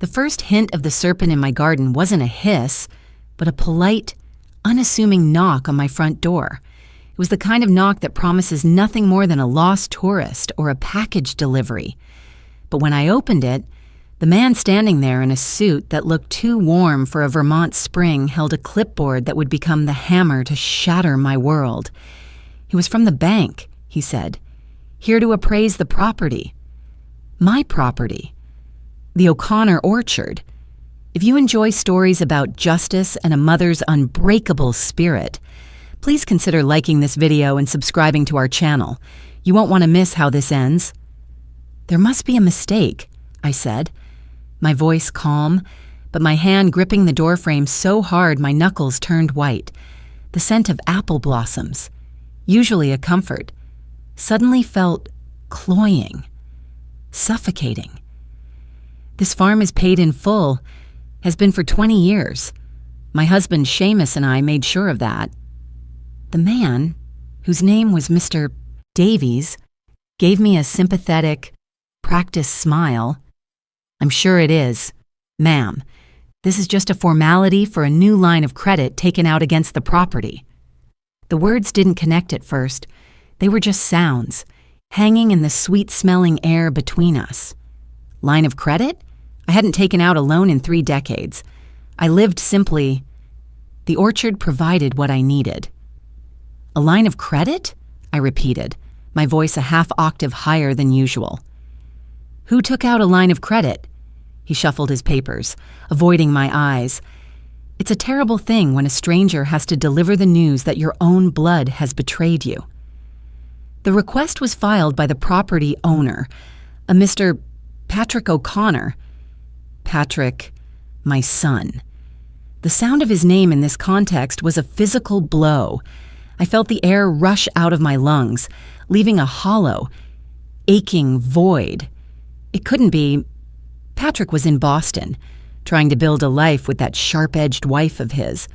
The first hint of the serpent in my garden wasn't a hiss, but a polite, unassuming knock on my front door. It was the kind of knock that promises nothing more than a lost tourist or a package delivery. But when I opened it, the man standing there in a suit that looked too warm for a Vermont spring held a clipboard that would become the hammer to shatter my world. He was from the bank, he said, here to appraise the property. My property. The O'Connor Orchard. If you enjoy stories about justice and a mother's unbreakable spirit, please consider liking this video and subscribing to our channel. You won't want to miss how this ends. There must be a mistake, I said, my voice calm, but my hand gripping the doorframe so hard my knuckles turned white. The scent of apple blossoms, usually a comfort, suddenly felt cloying, suffocating. This farm is paid in full, has been for 20 years. My husband Seamus and I made sure of that. The man, whose name was Mr. Davies, gave me a sympathetic, practiced smile. I'm sure it is. Ma'am, this is just a formality for a new line of credit taken out against the property. The words didn't connect at first. They were just sounds, hanging in the sweet-smelling air between us. Line of credit? I hadn't taken out a loan in 3 decades. I lived simply. The orchard provided what I needed. A line of credit? I repeated, my voice a half octave higher than usual. Who took out a line of credit? He shuffled his papers, avoiding my eyes. It's a terrible thing when a stranger has to deliver the news that your own blood has betrayed you. The request was filed by the property owner, a Mr. Patrick O'Connor. Patrick, my son. The sound of his name in this context was a physical blow. I felt the air rush out of my lungs, leaving a hollow, aching void. It couldn't be. Patrick was in Boston, trying to build a life with that sharp-edged wife of his,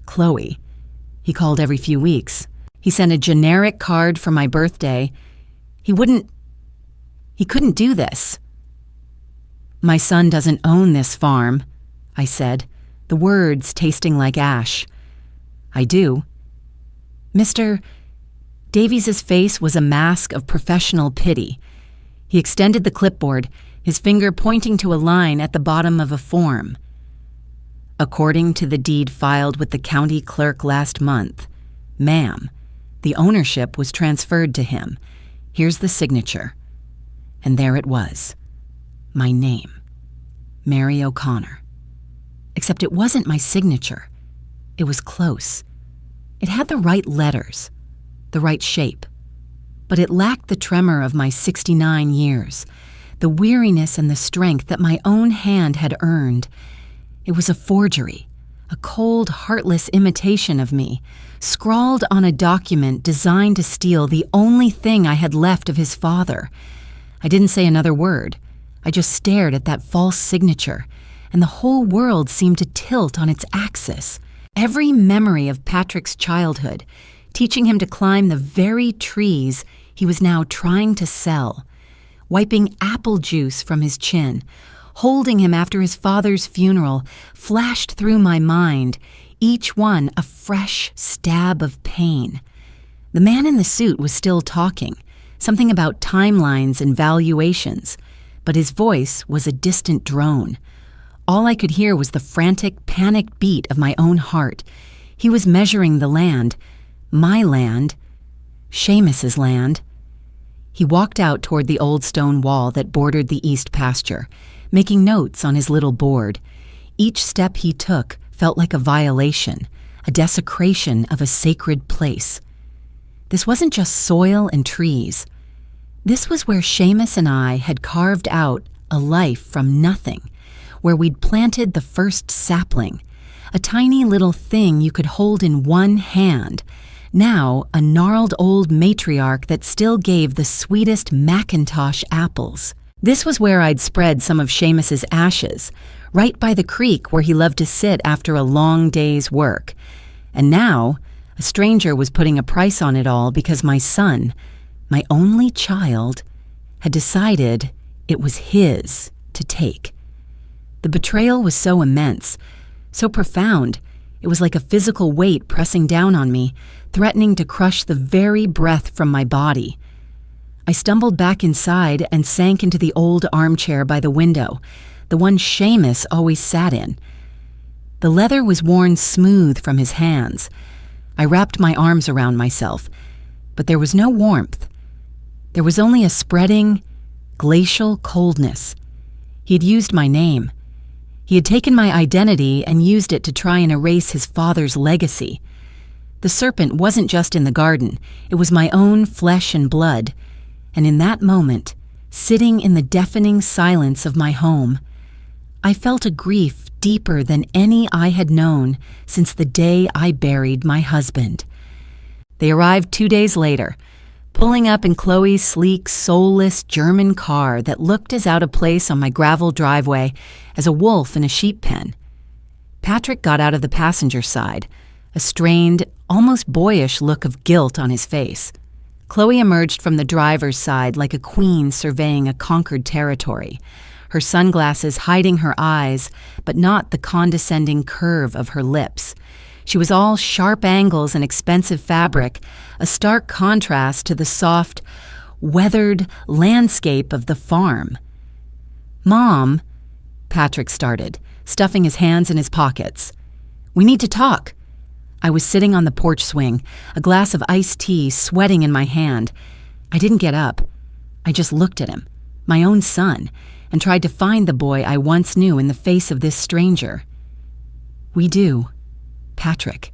Chloe. He called every few weeks. He sent a generic card for my birthday. He couldn't do this. My son doesn't own this farm, I said, the words tasting like ash. I do. Mr. Davies's face was a mask of professional pity. He extended the clipboard, his finger pointing to a line at the bottom of a form. According to the deed filed with the county clerk last month, ma'am, the ownership was transferred to him. Here's the signature. And there it was. My name. Mary O'Connor. Except it wasn't my signature. It was close. It had the right letters, the right shape. But it lacked the tremor of my 69 years, the weariness and the strength that my own hand had earned. It was a forgery, a cold, heartless imitation of me, scrawled on a document designed to steal the only thing I had left of his father. I didn't say another word. I just stared at that false signature, and the whole world seemed to tilt on its axis. Every memory of Patrick's childhood, teaching him to climb the very trees he was now trying to sell, wiping apple juice from his chin, holding him after his father's funeral, flashed through my mind, each one a fresh stab of pain. The man in the suit was still talking, something about timelines and valuations, but his voice was a distant drone. All I could hear was the frantic, panicked beat of my own heart. He was measuring the land, my land, Seamus's land. He walked out toward the old stone wall that bordered the east pasture, making notes on his little board. Each step he took felt like a violation, a desecration of a sacred place. This wasn't just soil and trees. This was where Seamus and I had carved out a life from nothing, where we'd planted the first sapling, a tiny little thing you could hold in one hand, now a gnarled old matriarch that still gave the sweetest Macintosh apples. This was where I'd spread some of Seamus's ashes, right by the creek where he loved to sit after a long day's work. And now, a stranger was putting a price on it all because my son, my only child, had decided it was his to take. The betrayal was so immense, so profound, it was like a physical weight pressing down on me, threatening to crush the very breath from my body. I stumbled back inside and sank into the old armchair by the window, the one Seamus always sat in. The leather was worn smooth from his hands. I wrapped my arms around myself, but there was no warmth. There was only a spreading, glacial coldness. He had used my name. He had taken my identity and used it to try and erase his father's legacy. The serpent wasn't just in the garden, it was my own flesh and blood. And in that moment, sitting in the deafening silence of my home, I felt a grief deeper than any I had known since the day I buried my husband. They arrived 2 days later, pulling up in Chloe's sleek, soulless German car that looked as out of place on my gravel driveway as a wolf in a sheep pen. Patrick got out of the passenger side, a strained, almost boyish look of guilt on his face. Chloe emerged from the driver's side like a queen surveying a conquered territory, her sunglasses hiding her eyes, but not the condescending curve of her lips. She was all sharp angles and expensive fabric, a stark contrast to the soft, weathered landscape of the farm. "Mom," Patrick started, stuffing his hands in his pockets. "We need to talk." I was sitting on the porch swing, a glass of iced tea sweating in my hand. I didn't get up. I just looked at him, my own son, and tried to find the boy I once knew in the face of this stranger. "We do. Patrick,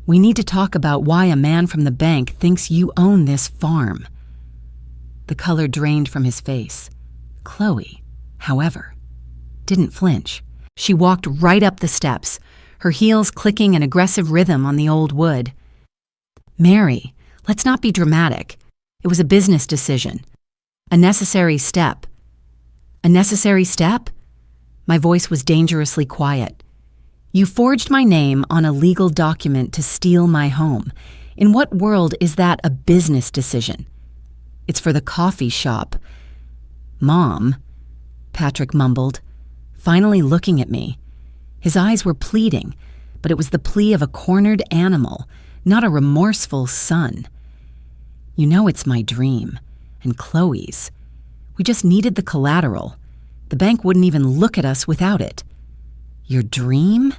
we need to talk about why a man from the bank thinks you own this farm." The color drained from his face. Chloe, however, didn't flinch. She walked right up the steps, her heels clicking an aggressive rhythm on the old wood. "Mary, let's not be dramatic. It was a business decision. A necessary step." "A necessary step?" My voice was dangerously quiet. "You forged my name on a legal document to steal my home. In what world is that a business decision?" "It's for the coffee shop." "Mom," Patrick mumbled, finally looking at me. His eyes were pleading, but it was the plea of a cornered animal, not a remorseful son. "You know it's my dream, and Chloe's. We just needed the collateral. The bank wouldn't even look at us without it." "Your dream?"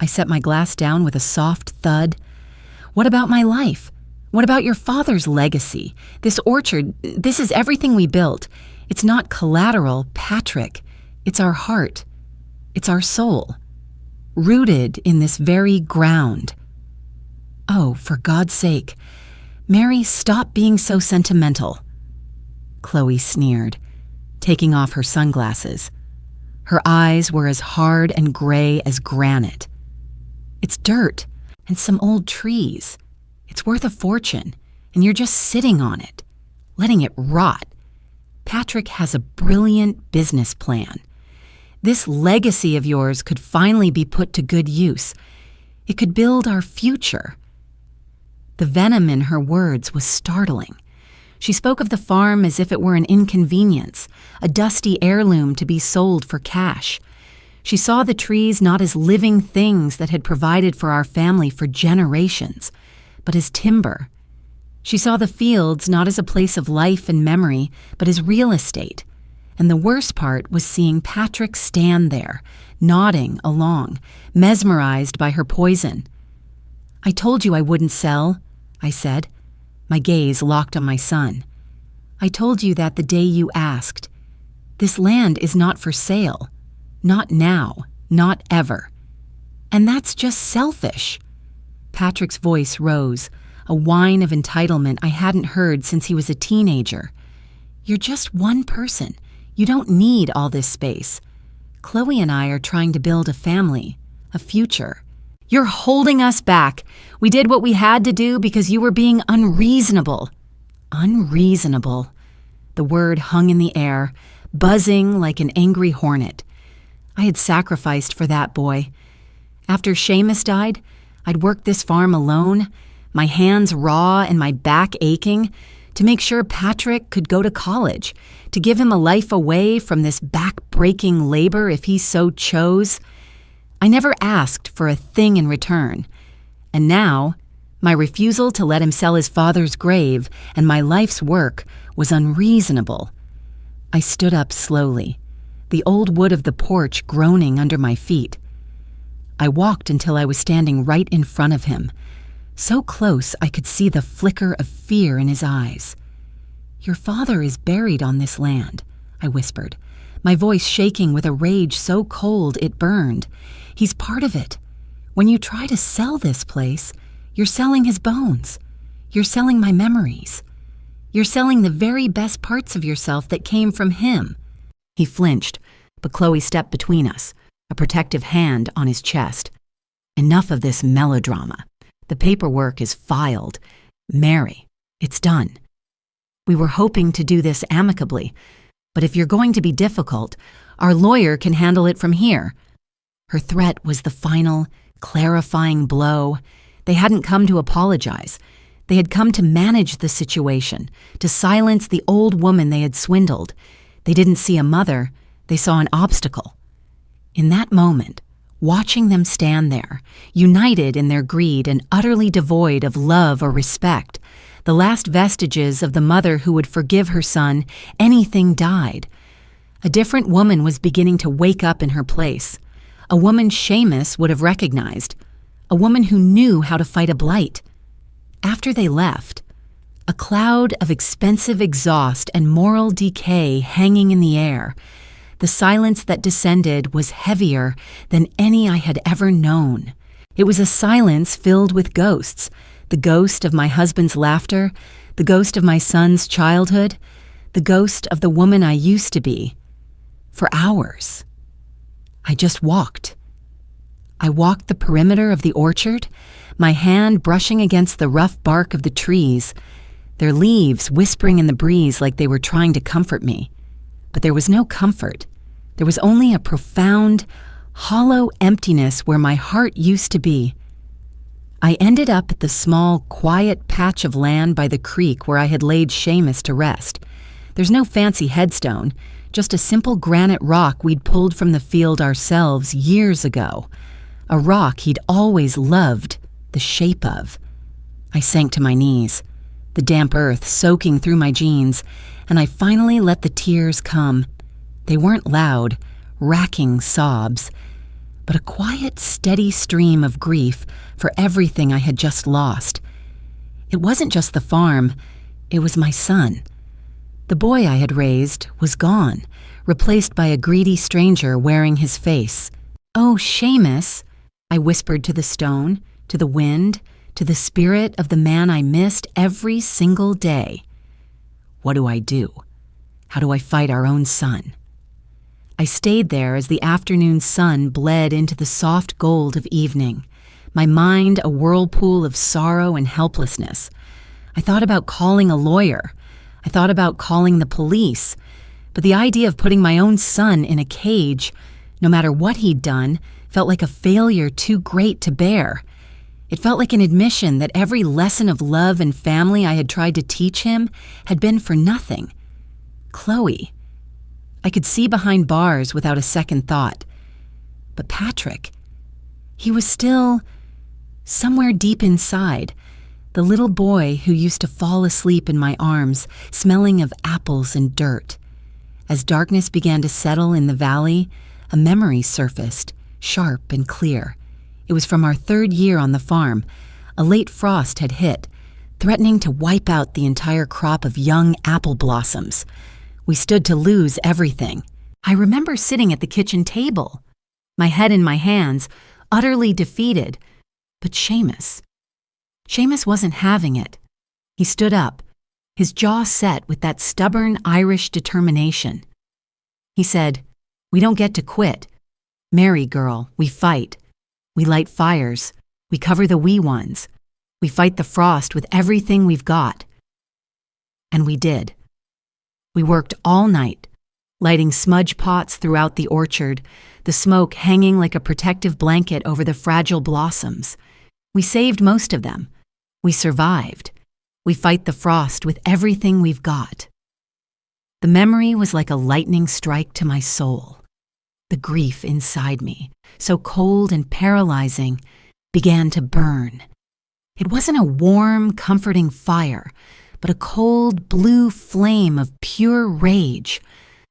I set my glass down with a soft thud. "What about my life? What about your father's legacy? This orchard, this is everything we built. It's not collateral, Patrick. It's our heart. It's our soul. Rooted in this very ground." "Oh, for God's sake. Mary, stop being so sentimental." Chloe sneered, taking off her sunglasses. Her eyes were as hard and gray as granite. "It's dirt and some old trees. It's worth a fortune, and you're just sitting on it, letting it rot. Patrick has a brilliant business plan. This legacy of yours could finally be put to good use. It could build our future." The venom in her words was startling. She spoke of the farm as if it were an inconvenience, a dusty heirloom to be sold for cash. She saw the trees not as living things that had provided for our family for generations, but as timber. She saw the fields not as a place of life and memory, but as real estate. And the worst part was seeing Patrick stand there, nodding along, mesmerized by her poison. "I told you I wouldn't sell," I said, my gaze locked on my son. "I told you that the day you asked. This land is not for sale. Not now, not ever. And that's just selfish." Patrick's voice rose, a whine of entitlement I hadn't heard since he was a teenager. "You're just one person. You don't need all this space. Chloe and I are trying to build a family, a future. You're holding us back. We did what we had to do because you were being unreasonable." Unreasonable. The word hung in the air, buzzing like an angry hornet. I had sacrificed for that boy. After Seamus died, I'd worked this farm alone, my hands raw and my back aching, to make sure Patrick could go to college, to give him a life away from this back-breaking labor if he so chose. I never asked for a thing in return. And now, my refusal to let him sell his father's grave and my life's work was unreasonable. I stood up slowly, the old wood of the porch groaning under my feet. I walked until I was standing right in front of him, so close I could see the flicker of fear in his eyes. "Your father is buried on this land," I whispered, my voice shaking with a rage so cold it burned. "He's part of it. When you try to sell this place, you're selling his bones. You're selling my memories. You're selling the very best parts of yourself that came from him." He flinched, but Chloe stepped between us, a protective hand on his chest. "Enough of this melodrama. The paperwork is filed. Mary, it's done. We were hoping to do this amicably, but if you're going to be difficult, our lawyer can handle it from here." Her threat was the final, clarifying blow. They hadn't come to apologize. They had come to manage the situation, to silence the old woman they had swindled. They didn't see a mother, they saw an obstacle. In that moment, watching them stand there, united in their greed and utterly devoid of love or respect, the last vestiges of the mother who would forgive her son anything died. A different woman was beginning to wake up in her place. A woman Seamus would have recognized. A woman who knew how to fight a blight. After they left, a cloud of expensive exhaust and moral decay hanging in the air, the silence that descended was heavier than any I had ever known. It was a silence filled with ghosts, the ghost of my husband's laughter, the ghost of my son's childhood, the ghost of the woman I used to be. For hours, I just walked. I walked the perimeter of the orchard, my hand brushing against the rough bark of the trees, their leaves whispering in the breeze like they were trying to comfort me. But there was no comfort. There was only a profound, hollow emptiness where my heart used to be. I ended up at the small, quiet patch of land by the creek where I had laid Seamus to rest. There's no fancy headstone, just a simple granite rock we'd pulled from the field ourselves years ago. A rock he'd always loved the shape of. I sank to my knees, the damp earth soaking through my jeans, and I finally let the tears come. They weren't loud, racking sobs, but a quiet, steady stream of grief for everything I had just lost. It wasn't just the farm, it was my son. The boy I had raised was gone, replaced by a greedy stranger wearing his face. "Oh, Seamus," I whispered to the stone, to the wind, to the spirit of the man I missed every single day. "What do I do? How do I fight our own son?" I stayed there as the afternoon sun bled into the soft gold of evening, my mind a whirlpool of sorrow and helplessness. I thought about calling a lawyer. I thought about calling the police. But the idea of putting my own son in a cage, no matter what he'd done, felt like a failure too great to bear. It felt like an admission that every lesson of love and family I had tried to teach him had been for nothing. Chloe. I could see behind bars without a second thought. But Patrick, he was still somewhere deep inside, the little boy who used to fall asleep in my arms, smelling of apples and dirt. As darkness began to settle in the valley, a memory surfaced, sharp and clear. It was from our 3rd year on the farm. A late frost had hit, threatening to wipe out the entire crop of young apple blossoms. We stood to lose everything. I remember sitting at the kitchen table, my head in my hands, utterly defeated. But Seamus wasn't having it. He stood up, his jaw set with that stubborn Irish determination. He said, "We don't get to quit. Mary, girl, we fight. We light fires. We cover the wee ones. We fight the frost with everything we've got." And we did. We worked all night, lighting smudge pots throughout the orchard, the smoke hanging like a protective blanket over the fragile blossoms. We saved most of them. We survived. We fight the frost with everything we've got. The memory was like a lightning strike to my soul. The grief inside me, so cold and paralyzing, began to burn. It wasn't a warm, comforting fire, but a cold, blue flame of pure rage.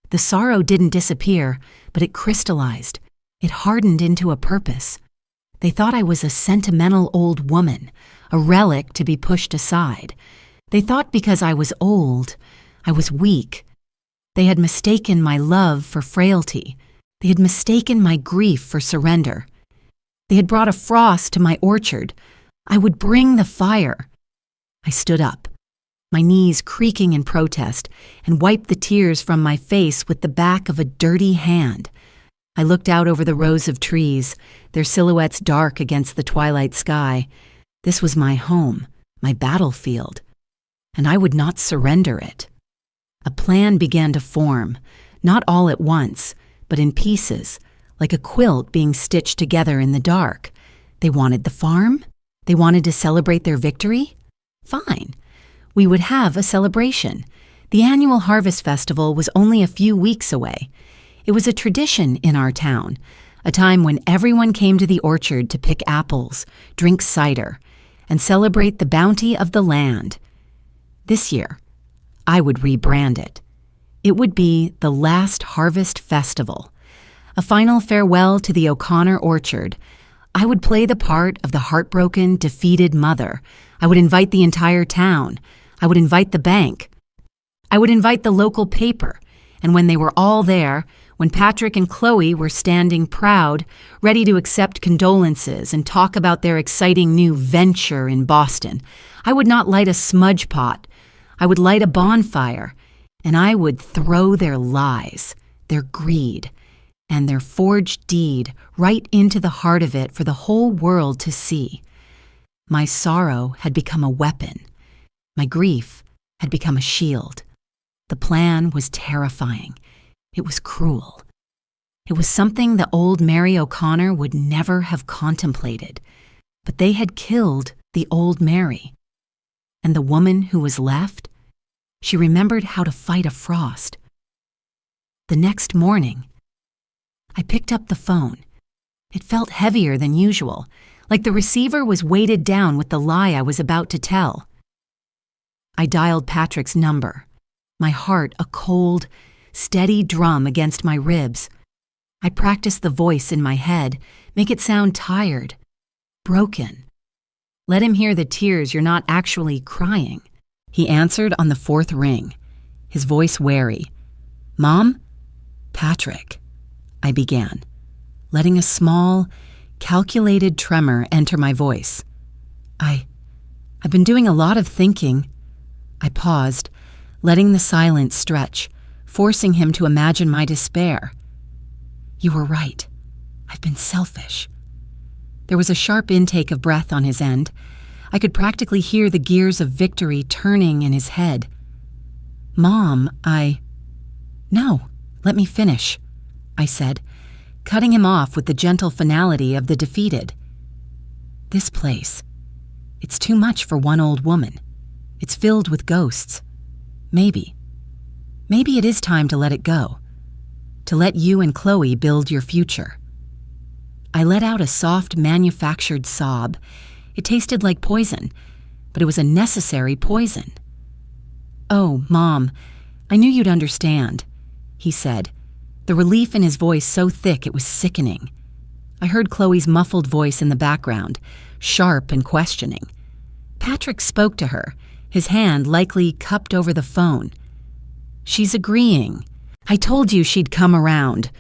The sorrow didn't disappear, but it crystallized. It hardened into a purpose. They thought I was a sentimental old woman, a relic to be pushed aside. They thought because I was old, I was weak. They had mistaken my love for frailty. They had mistaken my grief for surrender. They had brought a frost to my orchard. I would bring the fire. I stood up, my knees creaking in protest, and wiped the tears from my face with the back of a dirty hand. I looked out over the rows of trees, their silhouettes dark against the twilight sky. This was my home, my battlefield, and I would not surrender it. A plan began to form, not all at once, but in pieces, like a quilt being stitched together in the dark. They wanted the farm? They wanted to celebrate their victory? Fine. We would have a celebration. The annual Harvest Festival was only a few weeks away. It was a tradition in our town, a time when everyone came to the orchard to pick apples, drink cider, and celebrate the bounty of the land. This year, I would rebrand it. It would be the last Harvest Festival, a final farewell to the O'Connor orchard. I would play the part of the heartbroken, defeated mother. I would invite the entire town. I would invite the bank. I would invite the local paper. And when they were all there, when Patrick and Chloe were standing proud, ready to accept condolences and talk about their exciting new venture in Boston, I would not light a smudge pot. I would light a bonfire, and I would throw their lies, their greed, and their forged deed right into the heart of it for the whole world to see. My sorrow had become a weapon. My grief had become a shield. The plan was terrifying. It was cruel. It was something the old Mary O'Connor would never have contemplated. But they had killed the old Mary. And the woman who was left, she remembered how to fight a frost. The next morning, I picked up the phone. It felt heavier than usual, like the receiver was weighted down with the lie I was about to tell. I dialed Patrick's number, my heart a cold, steady drum against my ribs. I practiced the voice in my head, make it sound tired, broken. Let him hear the tears you're not actually crying. He answered on the fourth ring, his voice wary. "Mom?" "Patrick," I began, letting a small, calculated tremor enter my voice. I've been doing a lot of thinking." I paused, letting the silence stretch, forcing him to imagine my despair. "You were right. I've been selfish." There was a sharp intake of breath on his end. I could practically hear the gears of victory turning in his head. "Mom, No, let me finish," I said, cutting him off with the gentle finality of the defeated. "This place, it's too much for one old woman. It's filled with ghosts. Maybe it is time to let it go, to let you and Chloe build your future." I let out a soft, manufactured sob. It tasted like poison, but it was a necessary poison. "Oh, Mom, I knew you'd understand," he said, the relief in his voice so thick it was sickening. I heard Chloe's muffled voice in the background, sharp and questioning. Patrick spoke to her, his hand likely cupped over the phone. "She's agreeing. I told you she'd come around."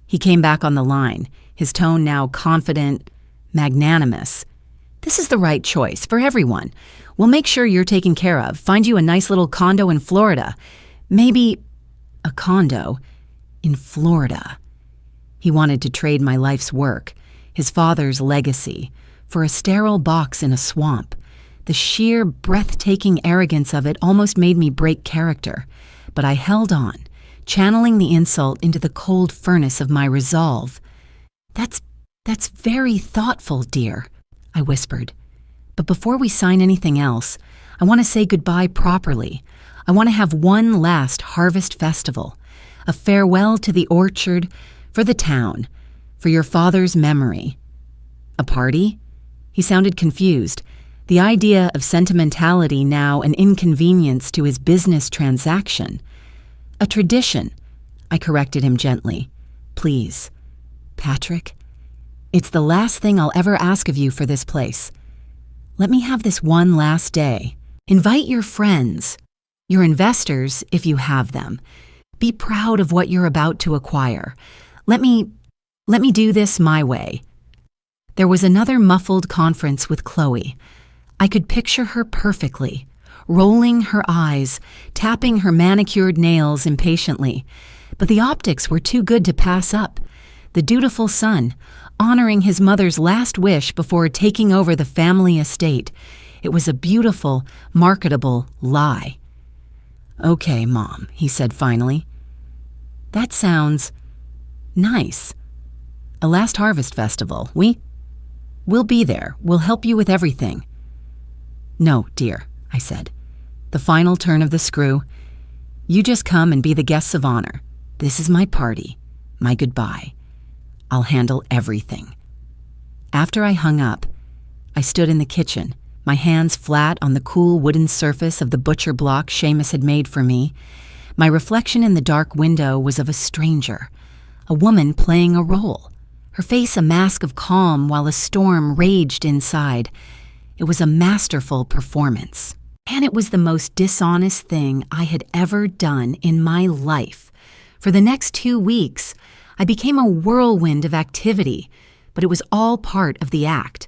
He came back on the line, his tone now confident, magnanimous. "This is the right choice for everyone. We'll make sure you're taken care of, find you a nice little condo in Florida. Maybe a condo in Florida." He wanted to trade my life's work, his father's legacy, for a sterile box in a swamp. The sheer, breathtaking arrogance of it almost made me break character, but I held on, channeling the insult into the cold furnace of my resolve. That's very thoughtful, dear," I whispered. "But before we sign anything else, I want to say goodbye properly. I want to have one last harvest festival, a farewell to the orchard, for the town, for your father's memory. A party? He sounded confused, the idea of sentimentality now an inconvenience to his business transaction. A tradition, I corrected him gently. Please, Patrick, it's the last thing I'll ever ask of you for this place. Let me have this one last day. Invite your friends, your investors, if you have them. Be proud of what you're about to acquire. Let me do this my way. There was another muffled conference with Chloe. I could picture her perfectly, rolling her eyes, tapping her manicured nails impatiently. But the optics were too good to pass up. The dutiful son, honoring his mother's last wish before taking over the family estate. It was a beautiful, marketable lie. Okay, Mom, he said finally. That sounds nice. A last harvest festival, We'll be there. We'll help you with everything. No, dear, I said. The final turn of the screw. You just come and be the guests of honor. This is my party, my goodbye. I'll handle everything. After I hung up, I stood in the kitchen, my hands flat on the cool wooden surface of the butcher block Seamus had made for me. My reflection in the dark window was of a stranger, a woman playing a role, her face a mask of calm while a storm raged inside. It was a masterful performance, and it was the most dishonest thing I had ever done in my life. For the next 2 weeks, I became a whirlwind of activity, but it was all part of the act.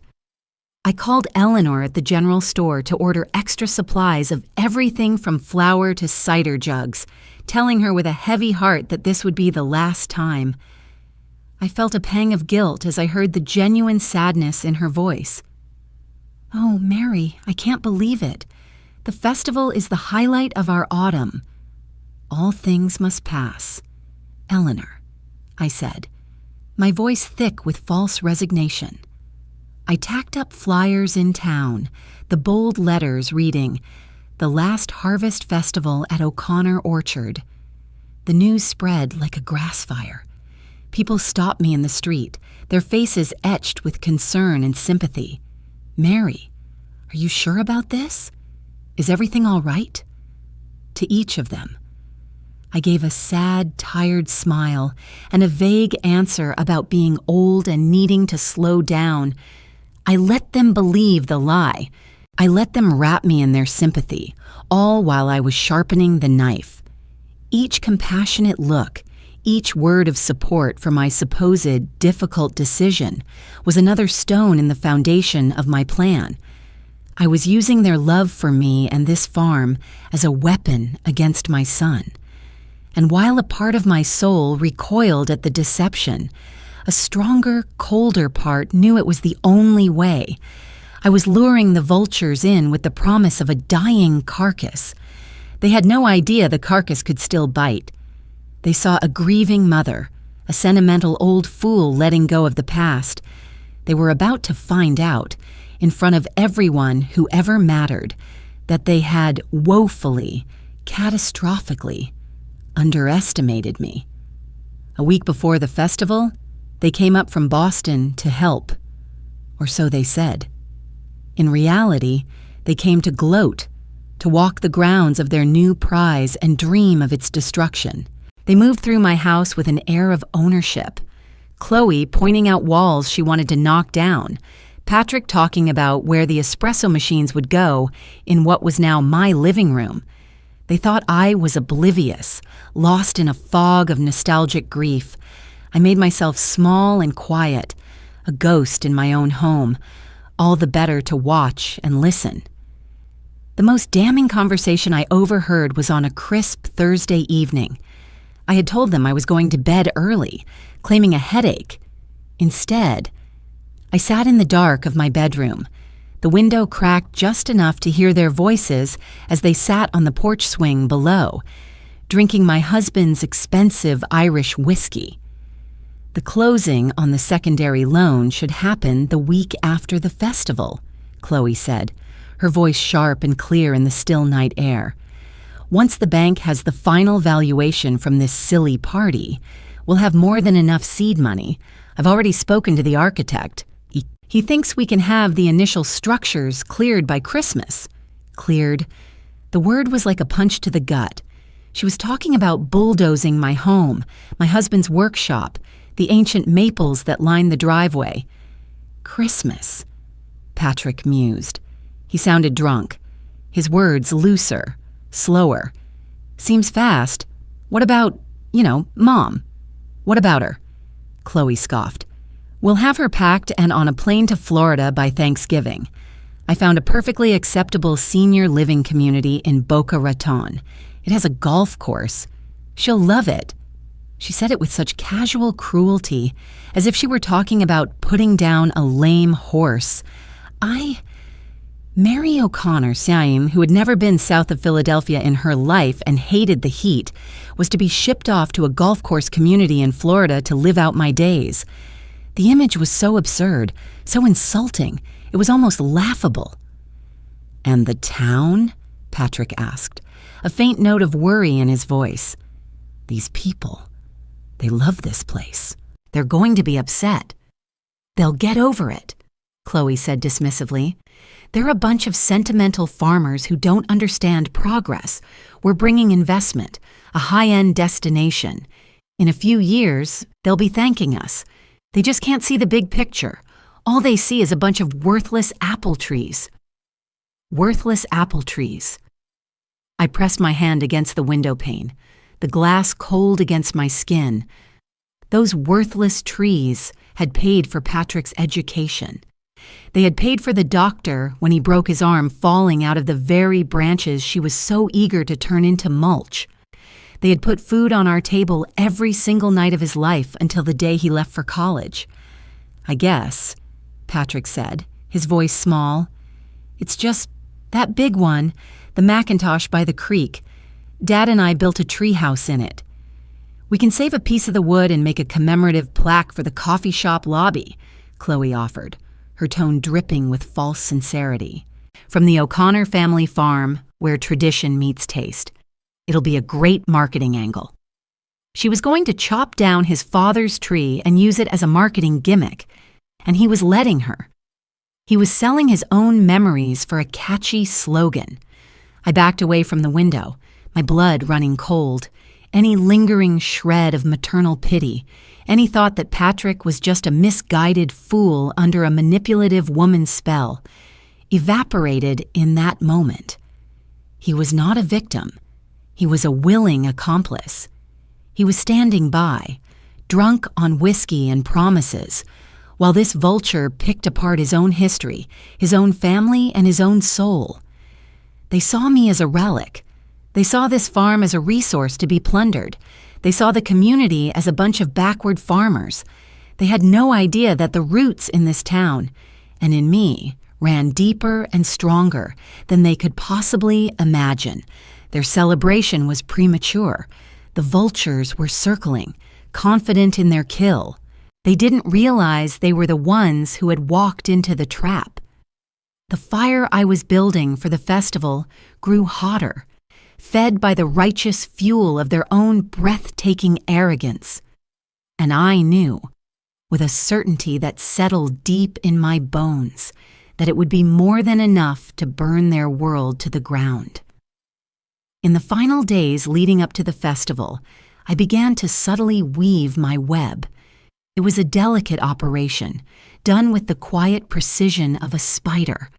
I called Eleanor at the general store to order extra supplies of everything from flour to cider jugs, telling her with a heavy heart that this would be the last time. I felt a pang of guilt as I heard the genuine sadness in her voice. Oh, Mary, I can't believe it. The festival is the highlight of our autumn. All things must pass. Eleanor, I said, my voice thick with false resignation. I tacked up flyers in town, the bold letters reading, "The Last Harvest Festival at O'Connor Orchard." The news spread like a grass fire. People stopped me in the street, their faces etched with concern and sympathy. Mary, are you sure about this? Is everything all right? To each of them, I gave a sad, tired smile and a vague answer about being old and needing to slow down. I let them believe the lie. I let them wrap me in their sympathy, all while I was sharpening the knife. Each compassionate look, each word of support for my supposed difficult decision was another stone in the foundation of my plan. I was using their love for me and this farm as a weapon against my son. And while a part of my soul recoiled at the deception, a stronger, colder part knew it was the only way. I was luring the vultures in with the promise of a dying carcass. They had no idea the carcass could still bite. They saw a grieving mother, a sentimental old fool letting go of the past. They were about to find out, in front of everyone who ever mattered, that they had woefully, catastrophically underestimated me. A week before the festival, they came up from Boston to help, or so they said. In reality, they came to gloat, to walk the grounds of their new prize and dream of its destruction. They moved through my house with an air of ownership. Chloe pointing out walls she wanted to knock down, Patrick talking about where the espresso machines would go in what was now my living room. They thought I was oblivious, lost in a fog of nostalgic grief. I made myself small and quiet, a ghost in my own home, all the better to watch and listen. The most damning conversation I overheard was on a crisp Thursday evening. I had told them I was going to bed early, claiming a headache. Instead, I sat in the dark of my bedroom, the window cracked just enough to hear their voices as they sat on the porch swing below, drinking my husband's expensive Irish whiskey. The closing on the secondary loan should happen the week after the festival, Chloe said, her voice sharp and clear in the still night air. "Once the bank has the final valuation from this silly party, we'll have more than enough seed money. I've already spoken to the architect. He thinks we can have the initial structures cleared by Christmas." Cleared. The word was like a punch to the gut. She was talking about bulldozing my home, my husband's workshop, the ancient maples that line the driveway. Christmas, Patrick mused. He sounded drunk. His words looser, slower. "Seems fast. What about, Mom? What about her?" Chloe scoffed. "We'll have her packed and on a plane to Florida by Thanksgiving. I found a perfectly acceptable senior living community in Boca Raton. It has a golf course. She'll love it." She said it with such casual cruelty, as if she were talking about putting down a lame horse. Mary O'Connor Syme, who had never been south of Philadelphia in her life and hated the heat, was to be shipped off to a golf course community in Florida to live out my days. The image was so absurd, so insulting, it was almost laughable. "And the town?" Patrick asked, a faint note of worry in his voice. "These people, they love this place. They're going to be upset." "They'll get over it," Chloe said dismissively. "They're a bunch of sentimental farmers who don't understand progress. We're bringing investment, a high-end destination. In a few years, they'll be thanking us. They just can't see the big picture. All they see is a bunch of worthless apple trees." Worthless apple trees. I pressed my hand against the window pane, the glass cold against my skin. Those worthless trees had paid for Patrick's education. They had paid for the doctor when he broke his arm falling out of the very branches she was so eager to turn into mulch. They had put food on our table every single night of his life until the day he left for college. "I guess," Patrick said, his voice small. "It's just that big one, the Macintosh by the creek. Dad and I built a treehouse in it. We can save a piece of the wood and make a commemorative plaque for the coffee shop lobby," Chloe offered, her tone dripping with false sincerity. "From the O'Connor family farm, where tradition meets taste. It'll be a great marketing angle." She was going to chop down his father's tree and use it as a marketing gimmick, and he was letting her. He was selling his own memories for a catchy slogan. I backed away from the window, my blood running cold. Any lingering shred of maternal pity, any thought that Patrick was just a misguided fool under a manipulative woman's spell, evaporated in that moment. He was not a victim. He was a willing accomplice. He was standing by, drunk on whiskey and promises, while this vulture picked apart his own history, his own family, and his own soul. They saw me as a relic. They saw this farm as a resource to be plundered. They saw the community as a bunch of backward farmers. They had no idea that the roots in this town, and in me, ran deeper and stronger than they could possibly imagine. Their celebration was premature. The vultures were circling, confident in their kill. They didn't realize they were the ones who had walked into the trap. The fire I was building for the festival grew hotter, fed by the righteous fuel of their own breathtaking arrogance. And I knew, with a certainty that settled deep in my bones, that it would be more than enough to burn their world to the ground. In the final days leading up to the festival, I began to subtly weave my web. It was a delicate operation, done with the quiet precision of a spider,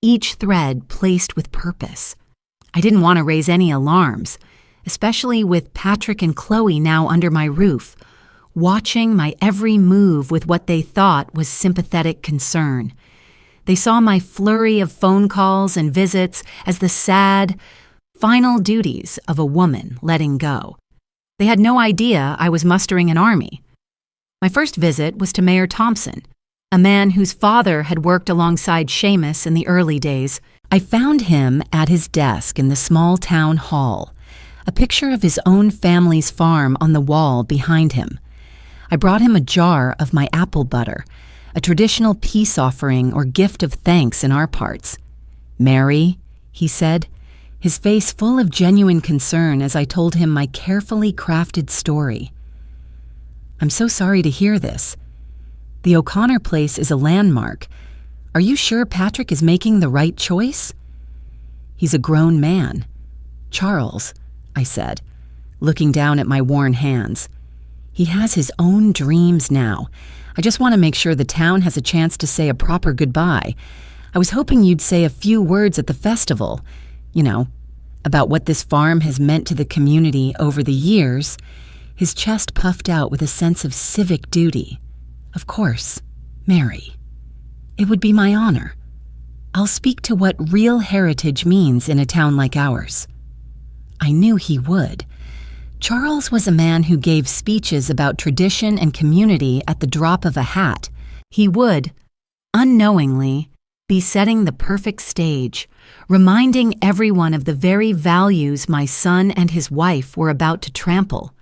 each thread placed with purpose. I didn't want to raise any alarms, especially with Patrick and Chloe now under my roof, watching my every move with what they thought was sympathetic concern. They saw my flurry of phone calls and visits as the sad, final duties of a woman letting go. They had no idea I was mustering an army. My first visit was to Mayor Thompson, a man whose father had worked alongside Seamus in the early days. I found him at his desk in the small town hall, a picture of his own family's farm on the wall behind him. I brought him a jar of my apple butter, a traditional peace offering or gift of thanks in our parts. "Mary," he said, his face full of genuine concern as I told him my carefully crafted story. "I'm so sorry to hear this. The O'Connor place is a landmark. Are you sure Patrick is making the right choice?" "He's a grown man. Charles," I said, looking down at my worn hands. "He has his own dreams now. I just want to make sure the town has a chance to say a proper goodbye. I was hoping you'd say a few words at the festival, about what this farm has meant to the community over the years." His chest puffed out with a sense of civic duty. "Of course, Mary. It would be my honor. I'll speak to what real heritage means in a town like ours." I knew he would. Charles was a man who gave speeches about tradition and community at the drop of a hat. He would, unknowingly, be setting the perfect stage, reminding everyone of the very values my son and his wife were about to trample.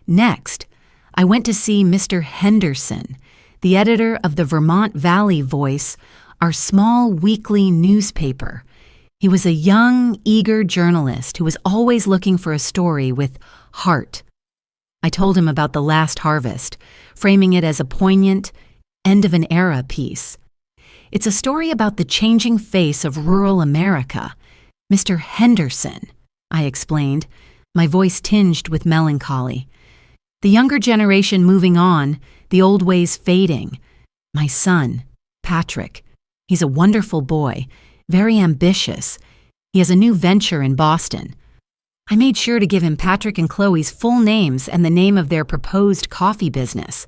Next, I went to see Mr. Henderson, the editor of the Vermont Valley Voice, our small weekly newspaper. He was a young, eager journalist who was always looking for a story with heart. I told him about the last harvest, framing it as a poignant, end-of-an-era piece. "It's a story about the changing face of rural America. Mr. Henderson," I explained, my voice tinged with melancholy. "The younger generation moving on, the old ways fading. My son, Patrick, he's a wonderful boy, very ambitious. He has a new venture in Boston. I made sure to give him Patrick and Chloe's full names and the name of their proposed coffee business.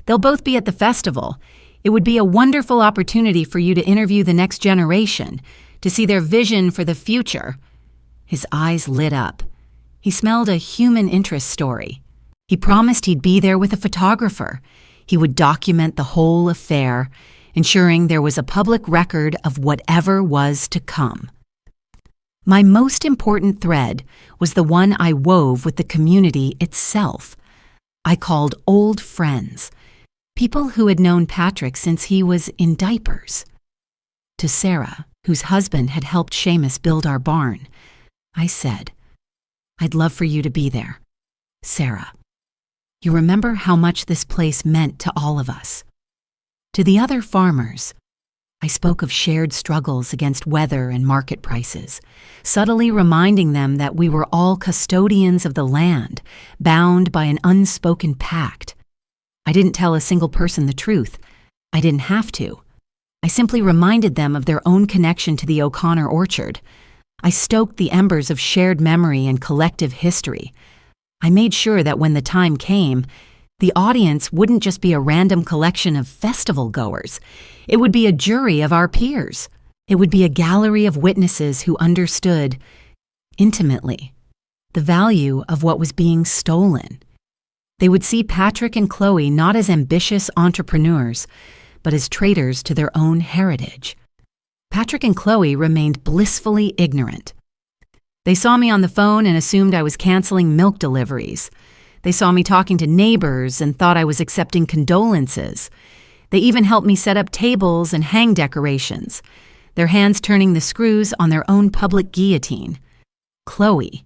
They'll both be at the festival. It would be a wonderful opportunity for you to interview the next generation, to see their vision for the future." His eyes lit up. He smelled a human interest story. He promised he'd be there with a photographer. He would document the whole affair, ensuring there was a public record of whatever was to come. My most important thread was the one I wove with the community itself. I called old friends, people who had known Patrick since he was in diapers. To Sarah, whose husband had helped Seamus build our barn, I said, "I'd love for you to be there. Sarah, you remember how much this place meant to all of us." To the other farmers, I spoke of shared struggles against weather and market prices, subtly reminding them that we were all custodians of the land, bound by an unspoken pact. I didn't tell a single person the truth. I didn't have to. I simply reminded them of their own connection to the O'Connor orchard. I stoked the embers of shared memory and collective history. I made sure that when the time came, the audience wouldn't just be a random collection of festival goers. It would be a jury of our peers. It would be a gallery of witnesses who understood, intimately, the value of what was being stolen. They would see Patrick and Chloe not as ambitious entrepreneurs, but as traitors to their own heritage. Patrick and Chloe remained blissfully ignorant. They saw me on the phone and assumed I was canceling milk deliveries. They saw me talking to neighbors and thought I was accepting condolences. They even helped me set up tables and hang decorations, their hands turning the screws on their own public guillotine. Chloe,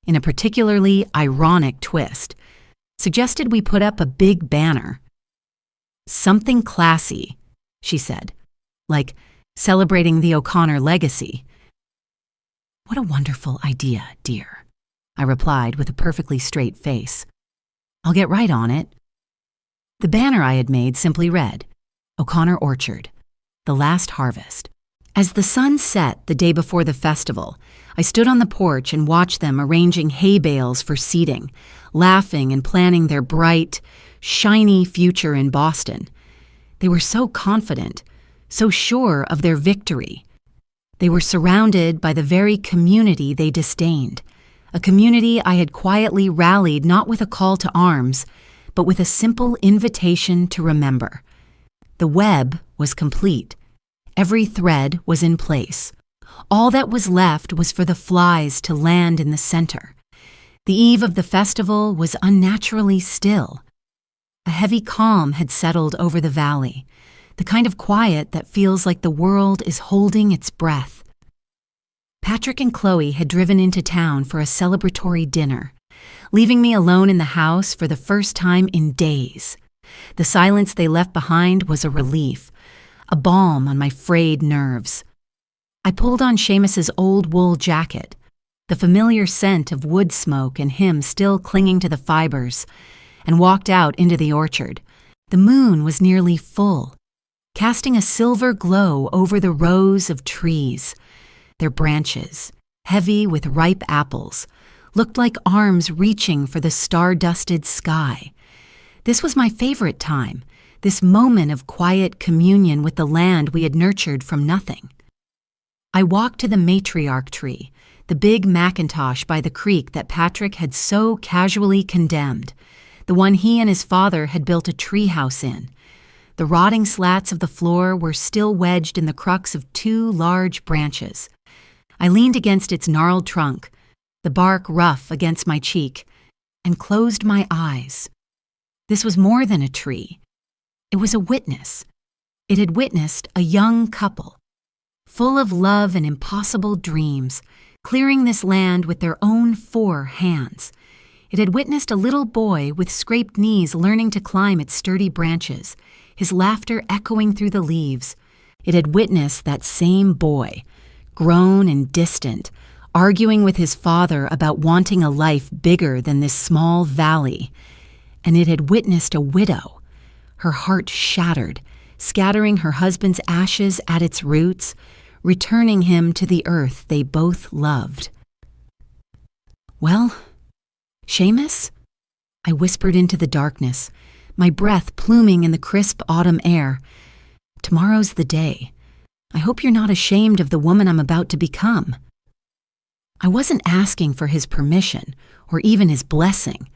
in a particularly ironic twist, suggested we put up a big banner. "Something classy," she said, like celebrating the O'Connor legacy. "What a wonderful idea, dear," I replied with a perfectly straight face. "I'll get right on it." The banner I had made simply read, "O'Connor Orchard, the last harvest." As the sun set the day before the festival, I stood on the porch and watched them arranging hay bales for seating, laughing and planning their bright, shiny future in Boston. They were so confident, so sure of their victory. They were surrounded by the very community they disdained, a community I had quietly rallied not with a call to arms, but with a simple invitation to remember. The web was complete. Every thread was in place. All that was left was for the flies to land in the center. The eve of the festival was unnaturally still. A heavy calm had settled over the valley, the kind of quiet that feels like the world is holding its breath. Patrick and Chloe had driven into town for a celebratory dinner, leaving me alone in the house for the first time in days. The silence they left behind was a relief, a balm on my frayed nerves. I pulled on Seamus's old wool jacket, the familiar scent of wood smoke and him still clinging to the fibers, and walked out into the orchard. The moon was nearly full, casting a silver glow over the rows of trees. Their branches, heavy with ripe apples, looked like arms reaching for the star-dusted sky. This was my favorite time, this moment of quiet communion with the land we had nurtured from nothing. I walked to the matriarch tree, the big Macintosh by the creek that Patrick had so casually condemned, the one he and his father had built a treehouse in. The rotting slats of the floor were still wedged in the crux of two large branches. I leaned against its gnarled trunk, the bark rough against my cheek, and closed my eyes. This was more than a tree. It was a witness. It had witnessed a young couple, full of love and impossible dreams, clearing this land with their own 4 hands. It had witnessed a little boy with scraped knees learning to climb its sturdy branches, his laughter echoing through the leaves. It had witnessed that same boy, grown and distant, arguing with his father about wanting a life bigger than this small valley. And it had witnessed a widow, her heart shattered, scattering her husband's ashes at its roots, returning him to the earth they both loved. "Well, Seamus?" I whispered into the darkness, my breath pluming in the crisp autumn air. "Tomorrow's the day. I hope you're not ashamed of the woman I'm about to become." I wasn't asking for his permission or even his blessing.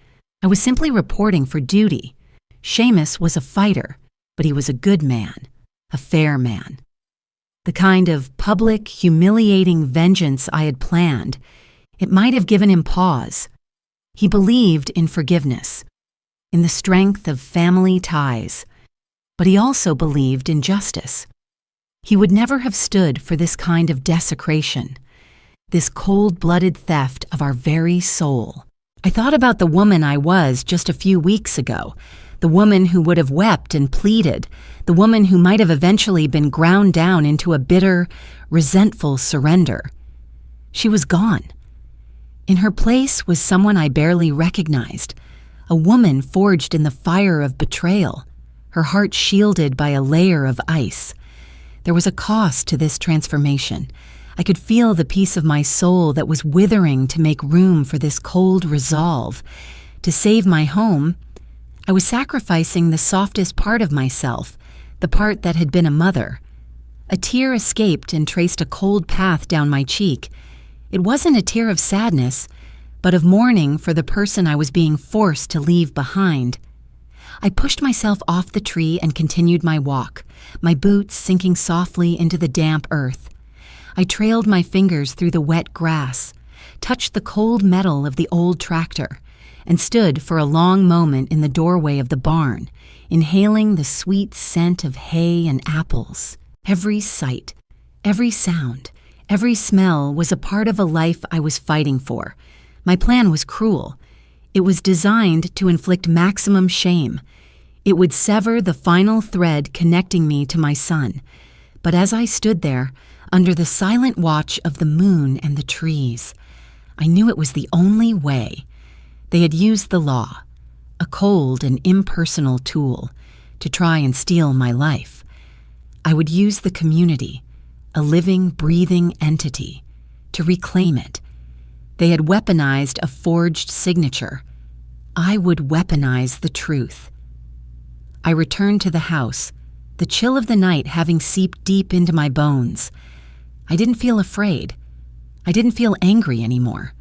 I was simply reporting for duty. Seamus was a fighter, but he was a good man, a fair man. The kind of public, humiliating vengeance I had planned, it might have given him pause. He believed in forgiveness, in the strength of family ties, but he also believed in justice. He would never have stood for this kind of desecration, this cold-blooded theft of our very soul. I thought about the woman I was just a few weeks ago, the woman who would have wept and pleaded, the woman who might have eventually been ground down into a bitter, resentful surrender. She was gone. In her place was someone I barely recognized, a woman forged in the fire of betrayal, her heart shielded by a layer of ice. There was a cost to this transformation. I could feel the piece of my soul that was withering to make room for this cold resolve. To save my home, I was sacrificing the softest part of myself, the part that had been a mother. A tear escaped and traced a cold path down my cheek. It wasn't a tear of sadness, but of mourning for the person I was being forced to leave behind. I pushed myself off the tree and continued my walk, my boots sinking softly into the damp earth. I trailed my fingers through the wet grass, touched the cold metal of the old tractor, and stood for a long moment in the doorway of the barn, inhaling the sweet scent of hay and apples. Every sight, every sound, every smell was a part of a life I was fighting for. My plan was cruel. It was designed to inflict maximum shame. It would sever the final thread connecting me to my son. But as I stood there, under the silent watch of the moon and the trees, I knew it was the only way. They had used the law, a cold and impersonal tool, to try and steal my life. I would use the community, a living, breathing entity, to reclaim it. They had weaponized a forged signature. I would weaponize the truth. I returned to the house, the chill of the night having seeped deep into my bones. I didn't feel afraid. I didn't feel angry anymore.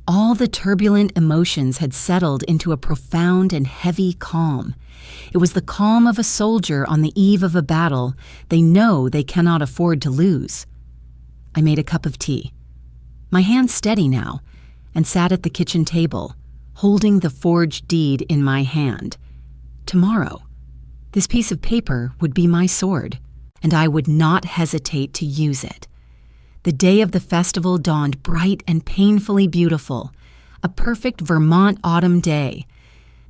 All the turbulent emotions had settled into a profound and heavy calm. It was the calm of a soldier on the eve of a battle they know they cannot afford to lose. I made a cup of tea, my hands steady now, and sat at the kitchen table, holding the forged deed in my hand. Tomorrow, this piece of paper would be my sword, and I would not hesitate to use it. The day of the festival dawned bright and painfully beautiful, a perfect Vermont autumn day.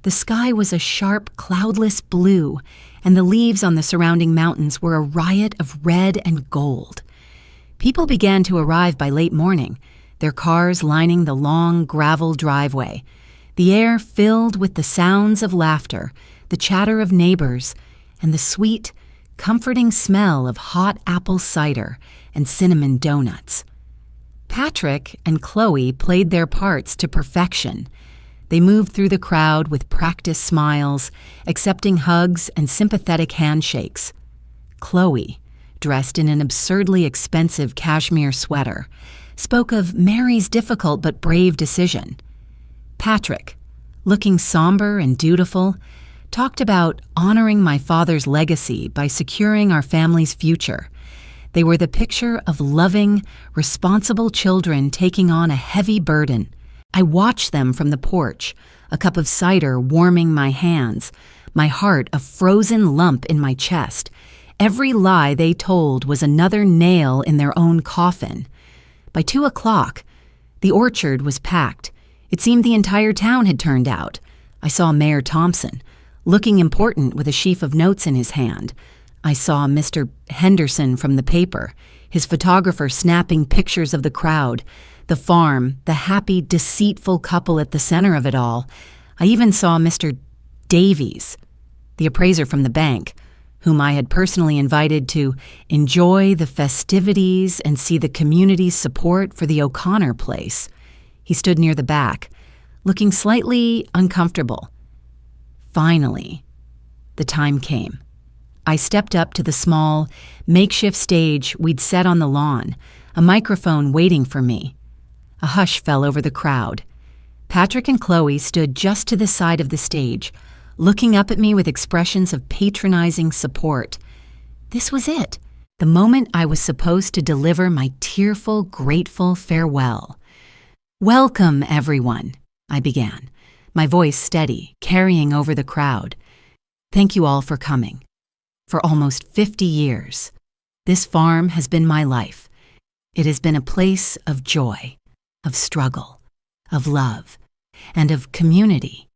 The sky was a sharp, cloudless blue, and the leaves on the surrounding mountains were a riot of red and gold. People began to arrive by late morning, their cars lining the long gravel driveway, the air filled with the sounds of laughter, the chatter of neighbors, and the sweet, comforting smell of hot apple cider and cinnamon donuts. Patrick and Chloe played their parts to perfection. They moved through the crowd with practiced smiles, accepting hugs and sympathetic handshakes. Chloe, dressed in an absurdly expensive cashmere sweater, spoke of Mary's difficult but brave decision. Patrick, looking somber and dutiful, talked about honoring my father's legacy by securing our family's future. They were the picture of loving, responsible children taking on a heavy burden. I watched them from the porch, a cup of cider warming my hands, my heart a frozen lump in my chest. Every lie they told was another nail in their own coffin. By 2:00, the orchard was packed. It seemed the entire town had turned out. I saw Mayor Thompson, looking important with a sheaf of notes in his hand. I saw Mr. Henderson from the paper, his photographer snapping pictures of the crowd, the farm, the happy, deceitful couple at the center of it all. I even saw Mr. Davies, the appraiser from the bank, whom I had personally invited to enjoy the festivities and see the community's support for the O'Connor place. He stood near the back, looking slightly uncomfortable. Finally, the time came. I stepped up to the small, makeshift stage we'd set on the lawn, a microphone waiting for me. A hush fell over the crowd. Patrick and Chloe stood just to the side of the stage, looking up at me with expressions of patronizing support. This was it, the moment I was supposed to deliver my tearful, grateful farewell. "Welcome, everyone," I began, my voice steady, carrying over the crowd. "Thank you all for coming. For almost 50 years, this farm has been my life. It has been a place of joy, of struggle, of love, and of community.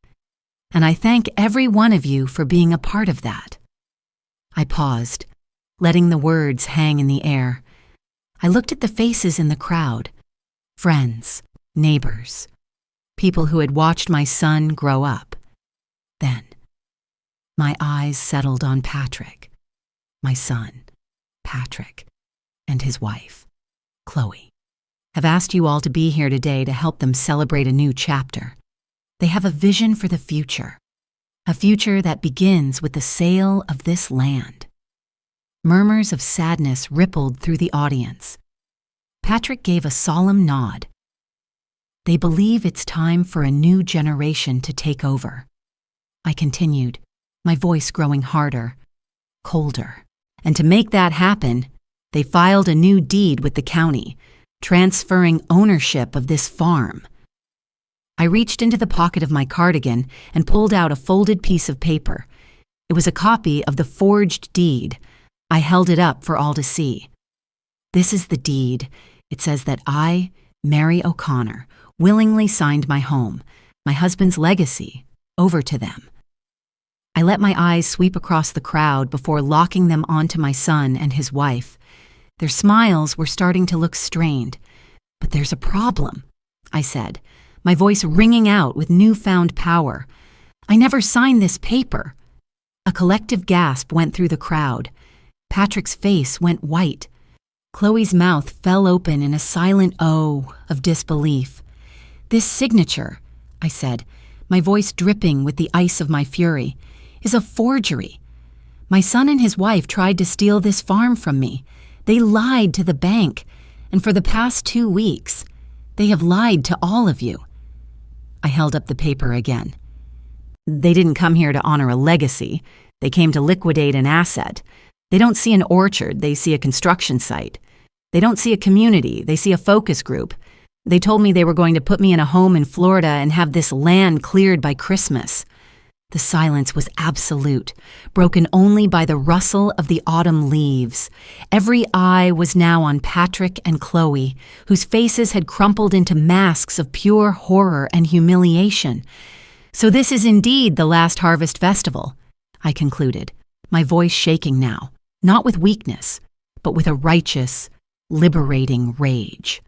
And I thank every one of you for being a part of that." I paused, letting the words hang in the air. I looked at the faces in the crowd, friends, neighbors, people who had watched my son grow up. Then, my eyes settled on Patrick, my son, Patrick, and his wife, Chloe. I've asked you all to be here today to help them celebrate a new chapter. They have a vision for the future, a future that begins with the sale of this land. Murmurs of sadness rippled through the audience. Patrick gave a solemn nod. They believe it's time for a new generation to take over. I continued, my voice growing harder, colder. And to make that happen, they filed a new deed with the county, transferring ownership of this farm. I reached into the pocket of my cardigan and pulled out a folded piece of paper. It was a copy of the forged deed. I held it up for all to see. "This is the deed. It says that I, Mary O'Connor, willingly signed my home, my husband's legacy, over to them." I let my eyes sweep across the crowd before locking them onto my son and his wife. Their smiles were starting to look strained. "But there's a problem," I said, my voice ringing out with newfound power. "I never signed this paper." A collective gasp went through the crowd. Patrick's face went white. Chloe's mouth fell open in a silent "oh" of disbelief. "This signature," I said, my voice dripping with the ice of my fury, "is a forgery. My son and his wife tried to steal this farm from me. They lied to the bank, and for the past 2 weeks, they have lied to all of you." I held up the paper again. "They didn't come here to honor a legacy. They came to liquidate an asset. They don't see an orchard, they see a construction site. They don't see a community, they see a focus group. They told me they were going to put me in a home in Florida and have this land cleared by Christmas. The silence was absolute, broken only by the rustle of the autumn leaves. Every eye was now on Patrick and Chloe, whose faces had crumpled into masks of pure horror and humiliation. "So this is indeed the last Harvest Festival," I concluded, my voice shaking now, not with weakness, but with a righteous, liberating rage.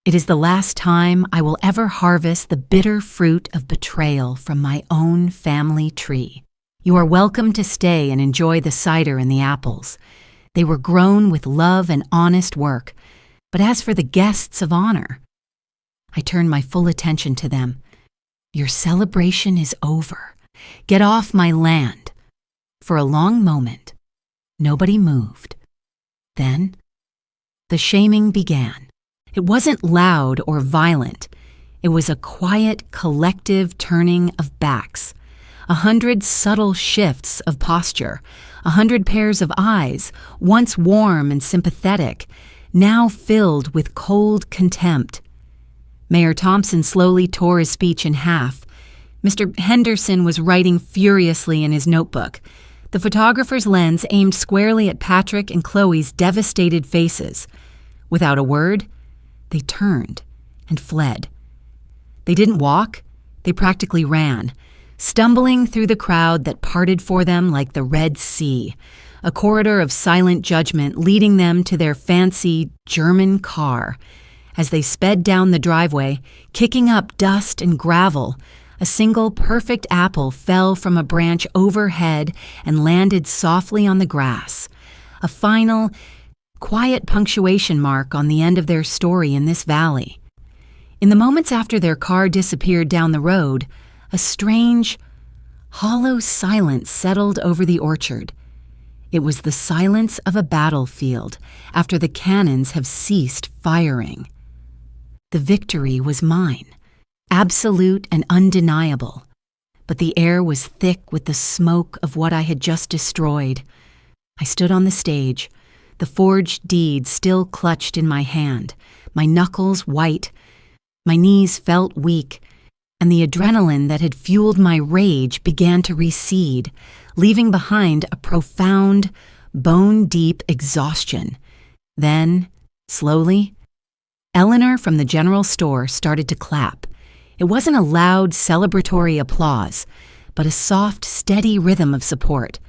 "It is the last time I will ever harvest the bitter fruit of betrayal from my own family tree. You are welcome to stay and enjoy the cider and the apples. They were grown with love and honest work. But as for the guests of honor," I turned my full attention to them. "Your celebration is over. Get off my land." For a long moment, nobody moved. Then, the shaming began. It wasn't loud or violent. It was a quiet, collective turning of backs, 100 subtle shifts of posture, 100 pairs of eyes, once warm and sympathetic, now filled with cold contempt. Mayor Thompson slowly tore his speech in half. Mr. Henderson was writing furiously in his notebook, the photographer's lens aimed squarely at Patrick and Chloe's devastated faces. Without a word, they turned and fled. They didn't walk, they practically ran, stumbling through the crowd that parted for them like the Red Sea, a corridor of silent judgment leading them to their fancy German car. As they sped down the driveway, kicking up dust and gravel, a single perfect apple fell from a branch overhead and landed softly on the grass, a final, quiet punctuation mark on the end of their story in this valley. In the moments after their car disappeared down the road, a strange, hollow silence settled over the orchard. It was the silence of a battlefield after the cannons have ceased firing. The victory was mine, absolute and undeniable, but the air was thick with the smoke of what I had just destroyed. I stood on the stage, the forged deed still clutched in my hand, my knuckles white, my knees felt weak, and the adrenaline that had fueled my rage began to recede, leaving behind a profound, bone-deep exhaustion. Then, slowly, Eleanor from the general store started to clap. It wasn't a loud, celebratory applause, but a soft, steady rhythm of support.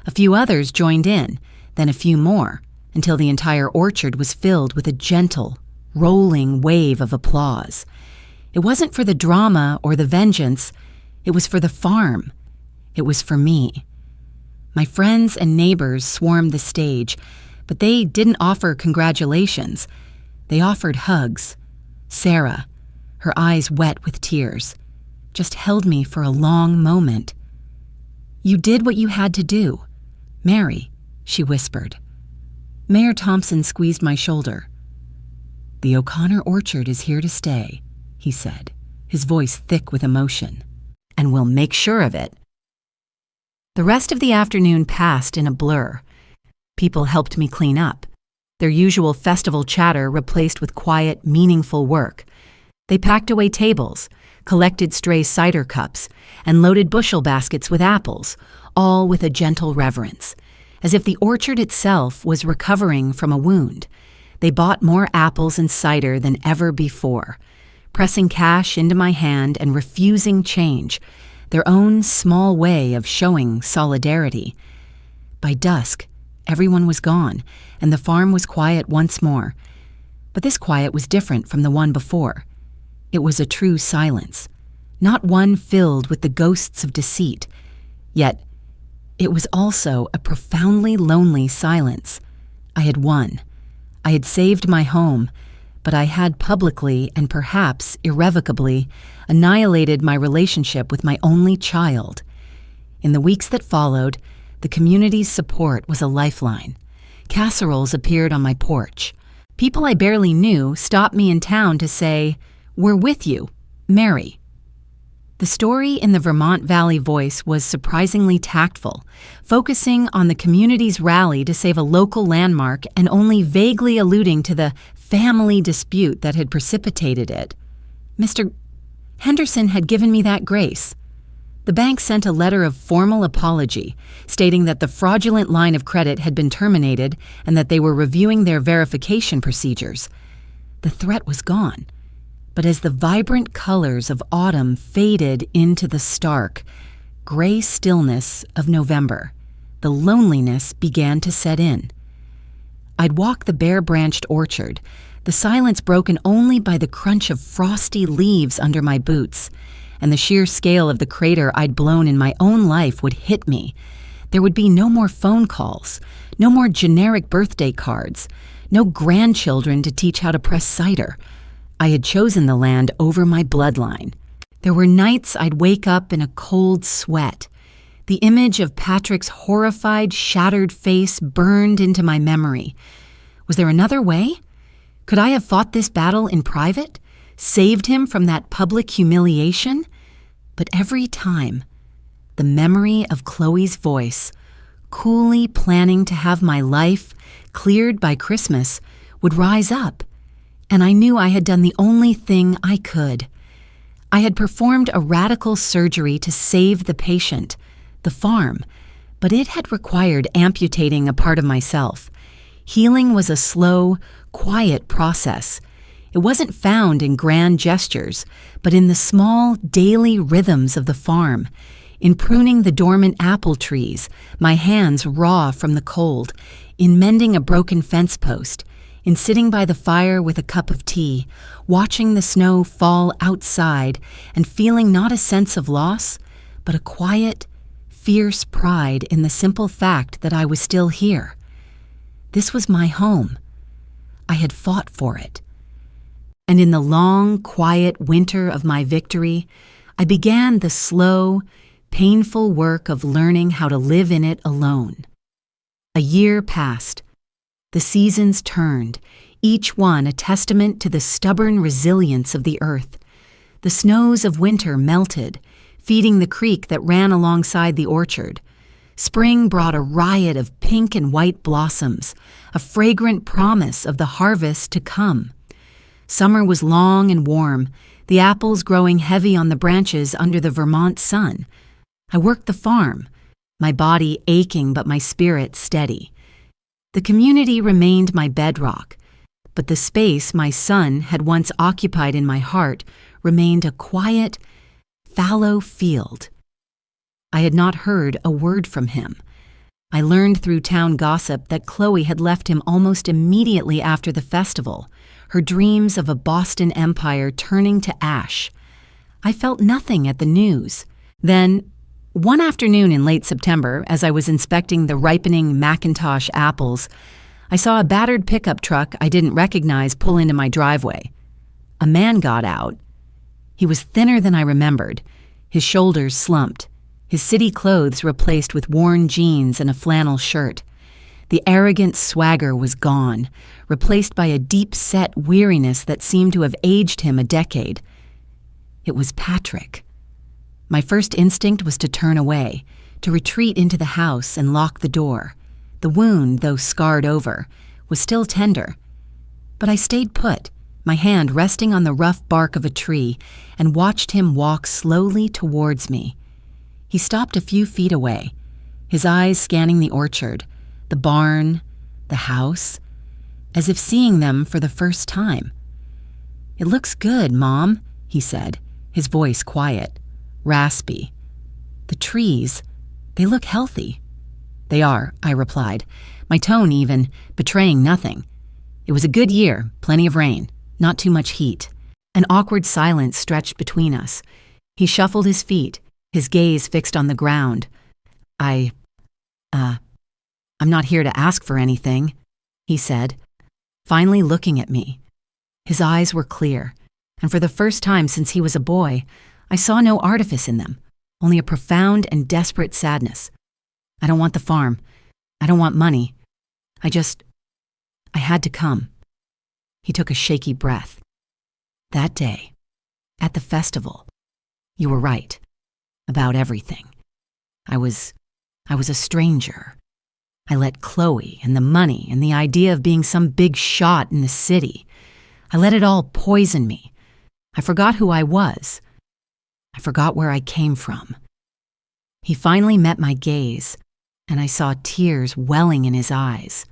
A few others joined in, then a few more, until the entire orchard was filled with a gentle, rolling wave of applause. It wasn't for the drama or the vengeance. It was for the farm. It was for me. My friends and neighbors swarmed the stage, but they didn't offer congratulations. They offered hugs. Sarah, her eyes wet with tears, just held me for a long moment. "You did what you had to do. Mary," she whispered. Mayor Thompson squeezed my shoulder. "The O'Connor orchard is here to stay," he said, his voice thick with emotion. "And we'll make sure of it." The rest of the afternoon passed in a blur. People helped me clean up, their usual festival chatter replaced with quiet, meaningful work. They packed away tables, collected stray cider cups, and loaded bushel baskets with apples, all with a gentle reverence, as if the orchard itself was recovering from a wound. They bought more apples and cider than ever before, pressing cash into my hand and refusing change, their own small way of showing solidarity. By dusk, everyone was gone, and the farm was quiet once more. But this quiet was different from the one before. It was a true silence, not one filled with the ghosts of deceit. Yet, it was also a profoundly lonely silence. I had won. I had saved my home, but I had publicly and perhaps irrevocably annihilated my relationship with my only child. In the weeks that followed, the community's support was a lifeline. Casseroles appeared on my porch. People I barely knew stopped me in town to say, "We're with you, Mary." The story in the Vermont Valley Voice was surprisingly tactful, focusing on the community's rally to save a local landmark and only vaguely alluding to the family dispute that had precipitated it. Mr. Henderson had given me that grace. The bank sent a letter of formal apology, stating that the fraudulent line of credit had been terminated and that they were reviewing their verification procedures. The threat was gone, but as the vibrant colors of autumn faded into the stark, gray stillness of November, the loneliness began to set in. I'd walk the bare-branched orchard, the silence broken only by the crunch of frosty leaves under my boots, and the sheer scale of the crater I'd blown in my own life would hit me. There would be no more phone calls, no more generic birthday cards, no grandchildren to teach how to press cider. I had chosen the land over my bloodline. There were nights I'd wake up in a cold sweat. The image of Patrick's horrified, shattered face burned into my memory. Was there another way? Could I have fought this battle in private? Saved him from that public humiliation? But every time, the memory of Chloe's voice, coolly planning to have my life cleared by Christmas, would rise up, and I knew I had done the only thing I could. I had performed a radical surgery to save the patient, the farm, but it had required amputating a part of myself. Healing was a slow, quiet process. It wasn't found in grand gestures, but in the small, daily rhythms of the farm, in pruning the dormant apple trees, my hands raw from the cold, in mending a broken fence post, in sitting by the fire with a cup of tea, watching the snow fall outside and feeling not a sense of loss, but a quiet, fierce pride in the simple fact that I was still here. This was my home. I had fought for it. And in the long, quiet winter of my victory, I began the slow, painful work of learning how to live in it alone. A year passed. The seasons turned, each one a testament to the stubborn resilience of the earth. The snows of winter melted, feeding the creek that ran alongside the orchard. Spring brought a riot of pink and white blossoms, a fragrant promise of the harvest to come. Summer was long and warm, the apples growing heavy on the branches under the Vermont sun. I worked the farm, my body aching but my spirit steady. The community remained my bedrock, but the space my son had once occupied in my heart remained a quiet, fallow field. I had not heard a word from him. I learned through town gossip that Chloe had left him almost immediately after the festival, her dreams of a Boston empire turning to ash. I felt nothing at the news. Then, one afternoon in late September, as I was inspecting the ripening Macintosh apples, I saw a battered pickup truck I didn't recognize pull into my driveway. A man got out. He was thinner than I remembered, his shoulders slumped, his city clothes replaced with worn jeans and a flannel shirt. The arrogant swagger was gone, replaced by a deep-set weariness that seemed to have aged him a decade. It was Patrick. My first instinct was to turn away, to retreat into the house and lock the door. The wound, though scarred over, was still tender. But I stayed put, my hand resting on the rough bark of a tree, and watched him walk slowly towards me. He stopped a few feet away, his eyes scanning the orchard, the barn, the house, as if seeing them for the first time. "It looks good, Mom," he said, his voice quiet, raspy. "The trees, they look healthy." "They are," I replied, my tone even, betraying nothing. It was a good year, plenty of rain, not too much heat. An awkward silence stretched between us. He shuffled his feet, his gaze fixed on the ground. I'm not here to ask for anything," he said, finally looking at me. His eyes were clear, and for the first time since he was a boy, I saw no artifice in them, only a profound and desperate sadness. "I don't want the farm. I don't want money. I had to come." He took a shaky breath. "That day, at the festival, you were right, about everything. I was a stranger. I let Chloe and the money and the idea of being some big shot in the city. I let it all poison me. I forgot who I was. I forgot where I came from. He finally met my gaze, and I saw tears welling in his eyes.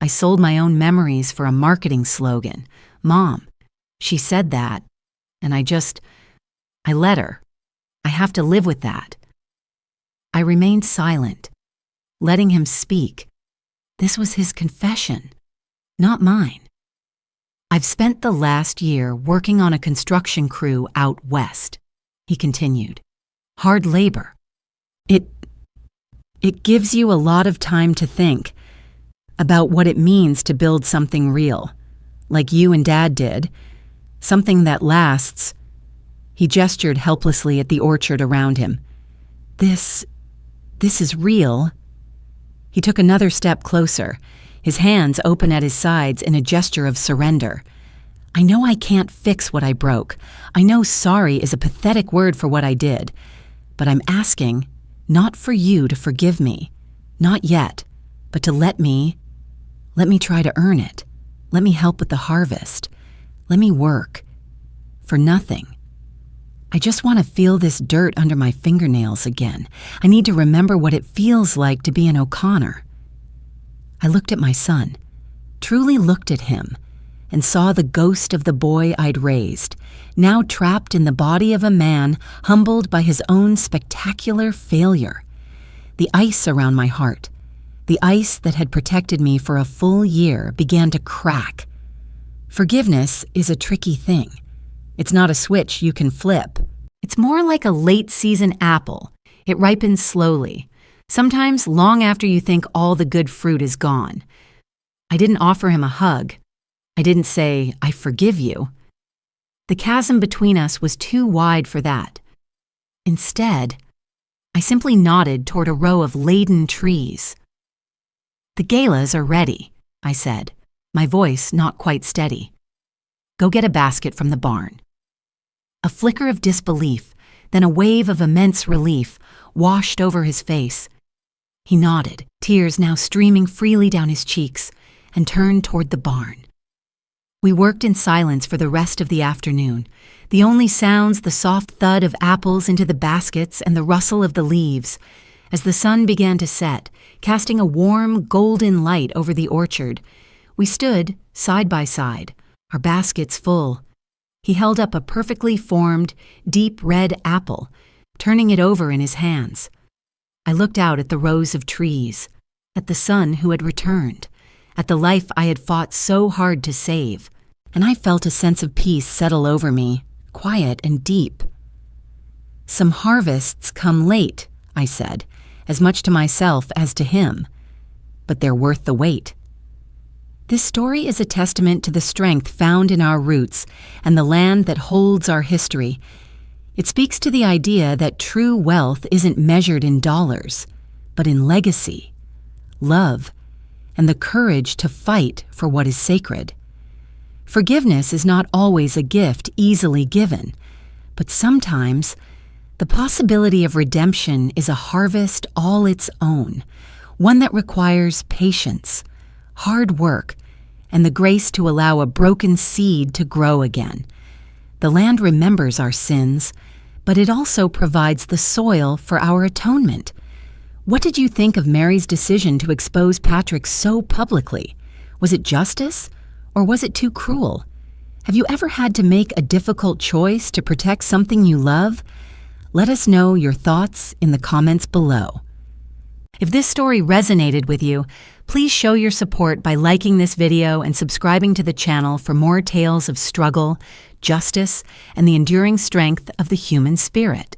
I sold my own memories for a marketing slogan. Mom, she said that, and I let her. I have to live with that. I remained silent, letting him speak. This was his confession, not mine. I've spent the last year working on a construction crew out west, he continued. Hard labor. It gives you a lot of time to think about what it means to build something real, like you and Dad did, something that lasts. He gestured helplessly at the orchard around him. This is real. He took another step closer, his hands open at his sides in a gesture of surrender. I know I can't fix what I broke. I know sorry is a pathetic word for what I did. But I'm asking, not for you to forgive me. Not yet. But to let me try to earn it. Let me help with the harvest. Let me work. For nothing. I just want to feel this dirt under my fingernails again. I need to remember what it feels like to be an O'Connor. I looked at my son, truly looked at him, and saw the ghost of the boy I'd raised, now trapped in the body of a man humbled by his own spectacular failure. The ice around my heart, the ice that had protected me for a full year, began to crack. Forgiveness is a tricky thing. It's not a switch you can flip. It's more like a late-season apple. It ripens slowly, sometimes long after you think all the good fruit is gone. I didn't offer him a hug. I didn't say, I forgive you. The chasm between us was too wide for that. Instead, I simply nodded toward a row of laden trees. The galas are ready, I said, my voice not quite steady. Go get a basket from the barn. A flicker of disbelief, then a wave of immense relief, washed over his face. He nodded, tears now streaming freely down his cheeks, and turned toward the barn. We worked in silence for the rest of the afternoon, the only sounds the soft thud of apples into the baskets and the rustle of the leaves, as the sun began to set, casting a warm, golden light over the orchard. We stood side by side, our baskets full. He held up a perfectly formed, deep red apple, turning it over in his hands. I looked out at the rows of trees, at the son who had returned, at the life I had fought so hard to save, and I felt a sense of peace settle over me, quiet and deep. Some harvests come late, I said, as much to myself as to him, but they're worth the wait. This story is a testament to the strength found in our roots and the land that holds our history. It speaks to the idea that true wealth isn't measured in dollars, but in legacy, love, and the courage to fight for what is sacred. Forgiveness is not always a gift easily given, but sometimes the possibility of redemption is a harvest all its own, one that requires patience, hard work, and the grace to allow a broken seed to grow again. The land remembers our sins, but it also provides the soil for our atonement. What did you think of Mary's decision to expose Patrick so publicly? Was it justice, or was it too cruel? Have you ever had to make a difficult choice to protect something you love? Let us know your thoughts in the comments below. If this story resonated with you, please show your support by liking this video and subscribing to the channel for more tales of struggle, justice, and the enduring strength of the human spirit.